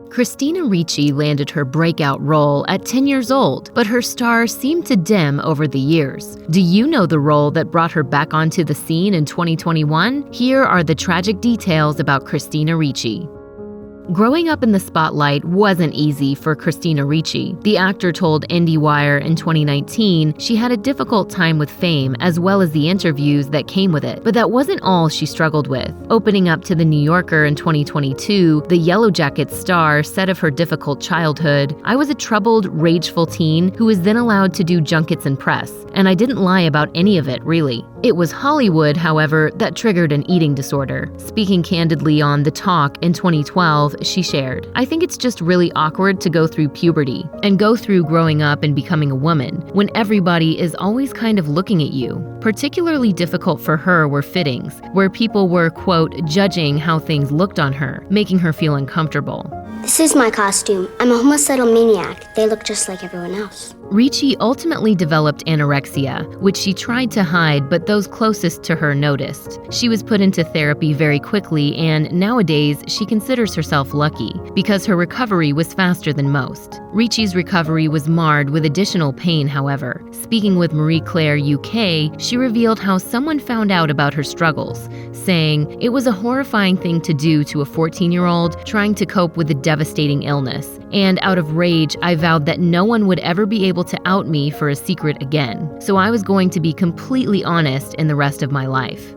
Christina Ricci landed her breakout role at 10 years old, but her star seemed to dim over the years. Do you know the role that brought her back onto the scene in 2021? Here are the tragic details about Christina Ricci. Growing up in the spotlight wasn't easy for Christina Ricci. The actor told IndieWire in 2019 she had a difficult time with fame as well as the interviews that came with it. But that wasn't all she struggled with. Opening up to The New Yorker in 2022, the Yellow Jackets star said of her difficult childhood, "I was a troubled, rageful teen who was then allowed to do junkets and press, and I didn't lie about any of it, really. It was Hollywood, however, that triggered an eating disorder." Speaking candidly on The Talk in 2012, she shared, "I think it's just really awkward to go through puberty and go through growing up and becoming a woman when everybody is always kind of looking at you." Particularly difficult for her were fittings, where people were, quote, judging how things looked on her, making her feel uncomfortable. "This is my costume. I'm a homicidal maniac. They look just like everyone else." Ricci ultimately developed anorexia, which she tried to hide, but those closest to her noticed. She was put into therapy very quickly, and nowadays she considers herself lucky because her recovery was faster than most. Ricci's recovery was marred with additional pain, however. Speaking with Marie Claire UK, she revealed how someone found out about her struggles, saying, "It was a horrifying thing to do to a 14-year-old trying to cope with a devastating illness. And out of rage, I vowed that no one would ever be able to out me for a secret again. So I was going to be completely honest in the rest of my life."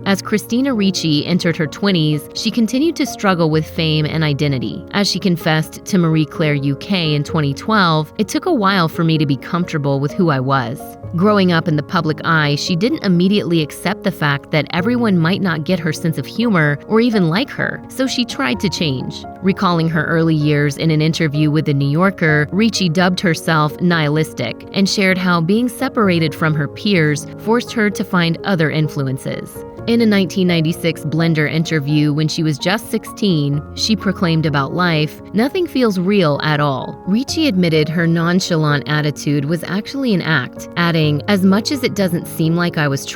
As Christina Ricci entered her 20s, she continued to struggle with fame and identity. As she confessed to Marie Claire UK in 2012, "It took a while for me to be comfortable with who I was." Growing up in the public eye, she didn't immediately accept the fact that everyone might not get her sense of humor or even like her, so she tried to change. Recalling her early years in an interview with The New Yorker, Ricci dubbed herself nihilistic and shared how being separated from her peers forced her to find other influences. In a 1996 Blender interview when she was just 16, she proclaimed about life, "Nothing feels real at all." Ricci admitted her nonchalant attitude was actually an act, adding, "As much as it doesn't seem like I was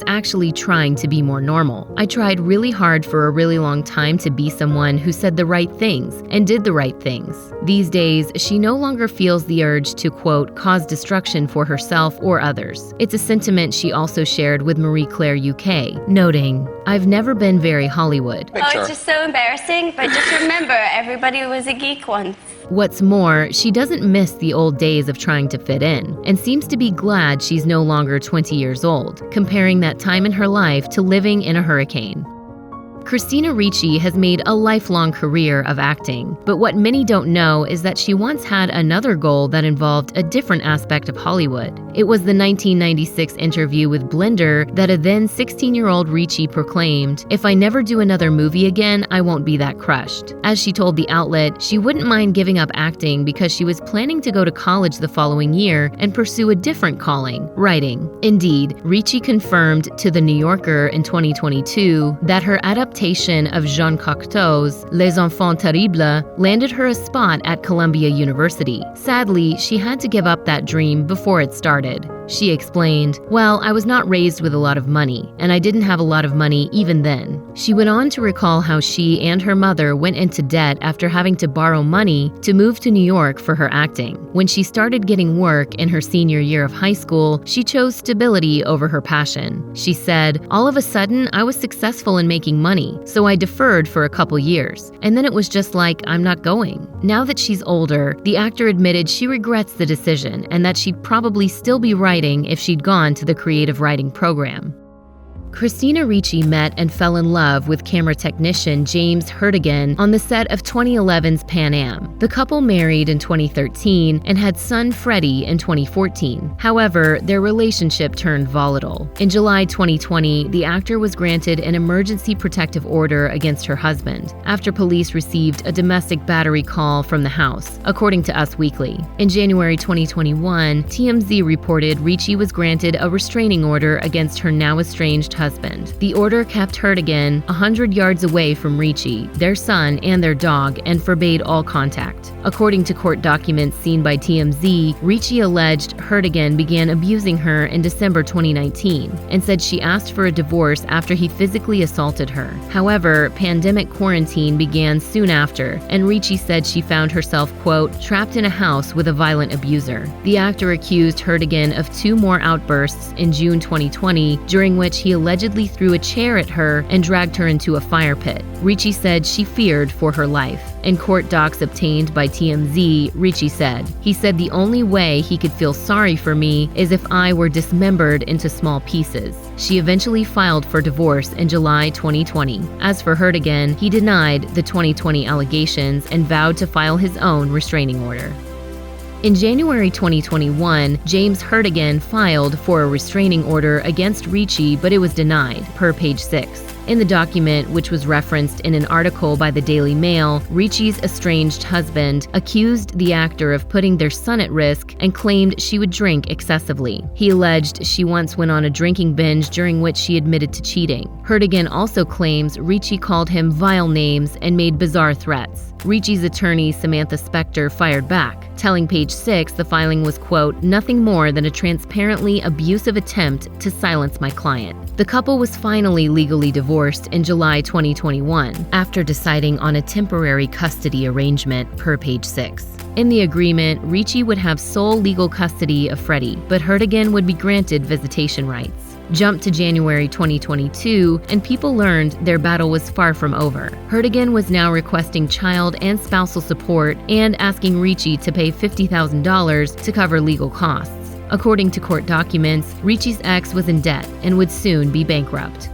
actually trying to be more normal. I tried really hard for a really long time to be someone who said the right things and did the right things." These days, she no longer feels the urge to, quote, cause destruction for herself or others. It's a sentiment she also shared with Marie Claire UK, noting, "I've never been very Hollywood." Oh, it's just so embarrassing, but just remember, everybody was a geek once. What's more, she doesn't miss the old days of trying to fit in, and seems to be glad she's no longer 20 years old, comparing that time in her life to living in a hurricane. Christina Ricci has made a lifelong career of acting, but what many don't know is that she once had another goal that involved a different aspect of Hollywood. It was the 1996 interview with Blender that a then 16-year-old Ricci proclaimed, "If I never do another movie again, I won't be that crushed." As she told the outlet, she wouldn't mind giving up acting because she was planning to go to college the following year and pursue a different calling, writing. Indeed, Ricci confirmed to The New Yorker in 2022 that her adaptation of Jean Cocteau's Les Enfants Terribles landed her a spot at Columbia University. Sadly, she had to give up that dream before it started. She explained, "Well, I was not raised with a lot of money, and I didn't have a lot of money even then." She went on to recall how she and her mother went into debt after having to borrow money to move to New York for her acting. When she started getting work in her senior year of high school, she chose stability over her passion. She said, "All of a sudden, I was successful in making money, so I deferred for a couple years, and then it was just like, I'm not going." Now that she's older, the actor admitted she regrets the decision and that she'd probably still be writing if she'd gone to the creative writing program. Christina Ricci met and fell in love with camera technician James Heerdegen on the set of 2011's Pan Am. The couple married in 2013 and had son Freddie in 2014. However, their relationship turned volatile. In July 2020, the actor was granted an emergency protective order against her husband after police received a domestic battery call from the house, according to Us Weekly. In January 2021, TMZ reported Ricci was granted a restraining order against her now estranged husband husband. The order kept Heerdegen 100 yards away from Ricci, their son, and their dog, and forbade all contact. According to court documents seen by TMZ, Ricci alleged Heerdegen began abusing her in December 2019 and said she asked for a divorce after he physically assaulted her. However, pandemic quarantine began soon after, and Ricci said she found herself, quote, trapped in a house with a violent abuser. The actor accused Heerdegen of 2 more outbursts in June 2020, during which he allegedly threw a chair at her and dragged her into a fire pit. Ricci said she feared for her life. In court docs obtained by TMZ, Ricci said, "He said the only way he could feel sorry for me is if I were dismembered into small pieces." She eventually filed for divorce in July 2020. As for Heerdegen, he denied the 2020 allegations and vowed to file his own restraining order. In January 2021, James Heerdegen filed for a restraining order against Ricci, but it was denied, per page 6. In the document, which was referenced in an article by the Daily Mail, Ricci's estranged husband accused the actor of putting their son at risk and claimed she would drink excessively. He alleged she once went on a drinking binge during which she admitted to cheating. Heerdegen also claims Ricci called him vile names and made bizarre threats. Ricci's attorney, Samantha Spector, fired back, telling page 6 the filing was, quote, nothing more than a transparently abusive attempt to silence my client. The couple was finally legally divorced in July 2021 after deciding on a temporary custody arrangement, per page 6. In the agreement, Ricci would have sole legal custody of Freddie, but Heerdegen would be granted visitation rights. Jump to January 2022, and people learned their battle was far from over. Heerdegen was now requesting child and spousal support and asking Ricci to pay $50,000 to cover legal costs. According to court documents, Ricci's ex was in debt and would soon be bankrupt.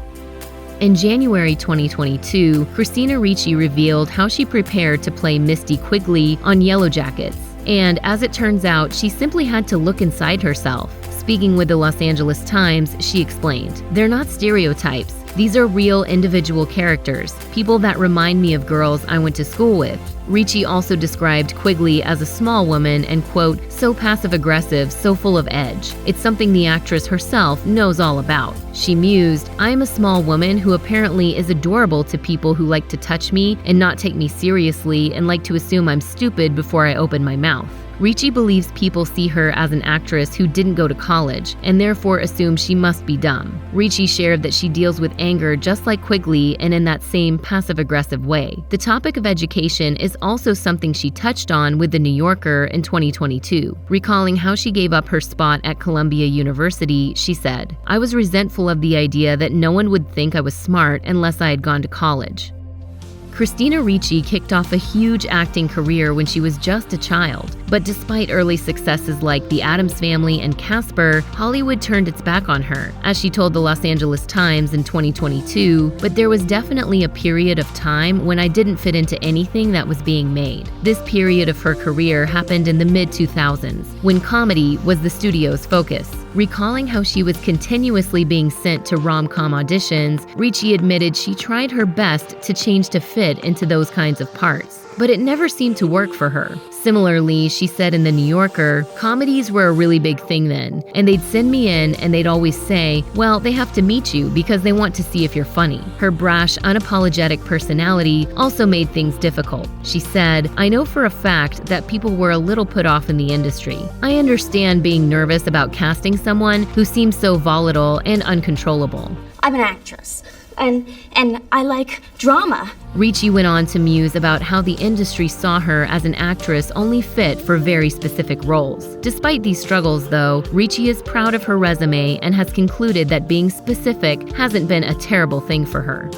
In January 2022, Christina Ricci revealed how she prepared to play Misty Quigley on Yellow Jackets. And as it turns out, she simply had to look inside herself. Speaking with the Los Angeles Times, she explained, "They're not stereotypes. These are real individual characters, people that remind me of girls I went to school with." Ricci also described Quigley as a small woman and, quote, so passive-aggressive, so full of edge. It's something the actress herself knows all about. She mused, "I'm a small woman who apparently is adorable to people who like to touch me and not take me seriously and like to assume I'm stupid before I open my mouth." Ricci believes people see her as an actress who didn't go to college and therefore assume she must be dumb. Ricci shared that she deals with anger just like Quigley and in that same passive-aggressive way. The topic of education is also something she touched on with The New Yorker in 2022. Recalling how she gave up her spot at Columbia University, she said, "I was resentful of the idea that no one would think I was smart unless I had gone to college." Christina Ricci kicked off a huge acting career when she was just a child. But despite early successes like The Addams Family and Casper, Hollywood turned its back on her, as she told the Los Angeles Times in 2022, "But there was definitely a period of time when I didn't fit into anything that was being made." This period of her career happened in the mid-2000s, when comedy was the studio's focus. Recalling how she was continuously being sent to rom-com auditions, Ricci admitted she tried her best to change to fit into those kinds of parts, but it never seemed to work for her. Similarly, she said in The New Yorker, "Comedies were a really big thing then, and they'd send me in and they'd always say, well, they have to meet you because they want to see if you're funny." Her brash, unapologetic personality also made things difficult. She said, "I know for a fact that people were a little put off in the industry. I understand being nervous about casting someone who seems so volatile and uncontrollable." I'm an actress, and I like drama. Ricci went on to muse about how the industry saw her as an actress only fit for very specific roles. Despite these struggles, though, Ricci is proud of her resume and has concluded that being specific hasn't been a terrible thing for her.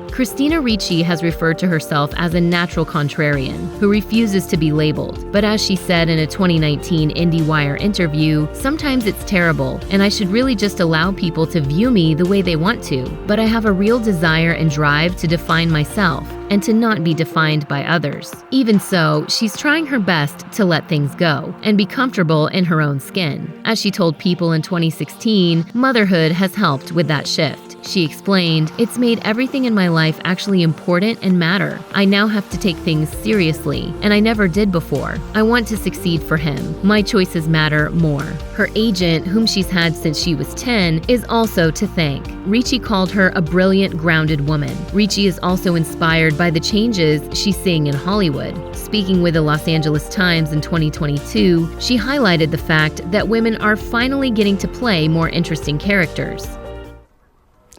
Christina Ricci has referred to herself as a natural contrarian who refuses to be labeled. But as she said in a 2019 IndieWire interview, "Sometimes it's terrible, and I should really just allow people to view me the way they want to. But I have a real desire and drive to define myself and to not be defined by others." Even so, she's trying her best to let things go and be comfortable in her own skin. As she told People in 2016, motherhood has helped with that shift. She explained, "It's made everything in my life actually important and matter. I now have to take things seriously, and I never did before. I want to succeed for him. My choices matter more." Her agent, whom she's had since she was 10, is also to thank. Ricci called her a brilliant, grounded woman. Ricci is also inspired by the changes she's seeing in Hollywood. Speaking with the Los Angeles Times in 2022, she highlighted the fact that women are finally getting to play more interesting characters.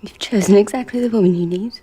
You've chosen exactly the woman you need.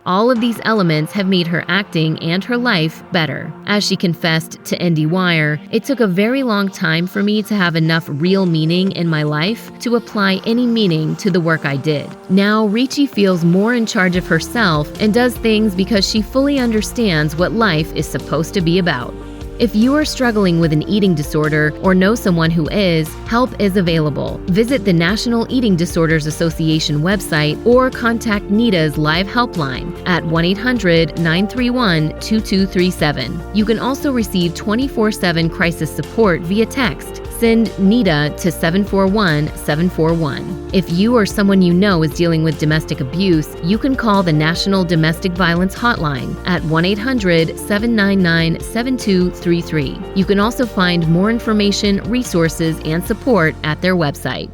All of these elements have made her acting and her life better. As she confessed to IndieWire, "It took a very long time for me to have enough real meaning in my life to apply any meaning to the work I did." Now, Ricci feels more in charge of herself and does things because she fully understands what life is supposed to be about. If you are struggling with an eating disorder or know someone who is, help is available. Visit the National Eating Disorders Association website or contact NIDA's live helpline at 1-800-931-2237. You can also receive 24/7 crisis support via text. Send NIDA to 741-741. If you or someone you know is dealing with domestic abuse, you can call the National Domestic Violence Hotline at 1-800-799-7233. You can also find more information, resources, and support at their website.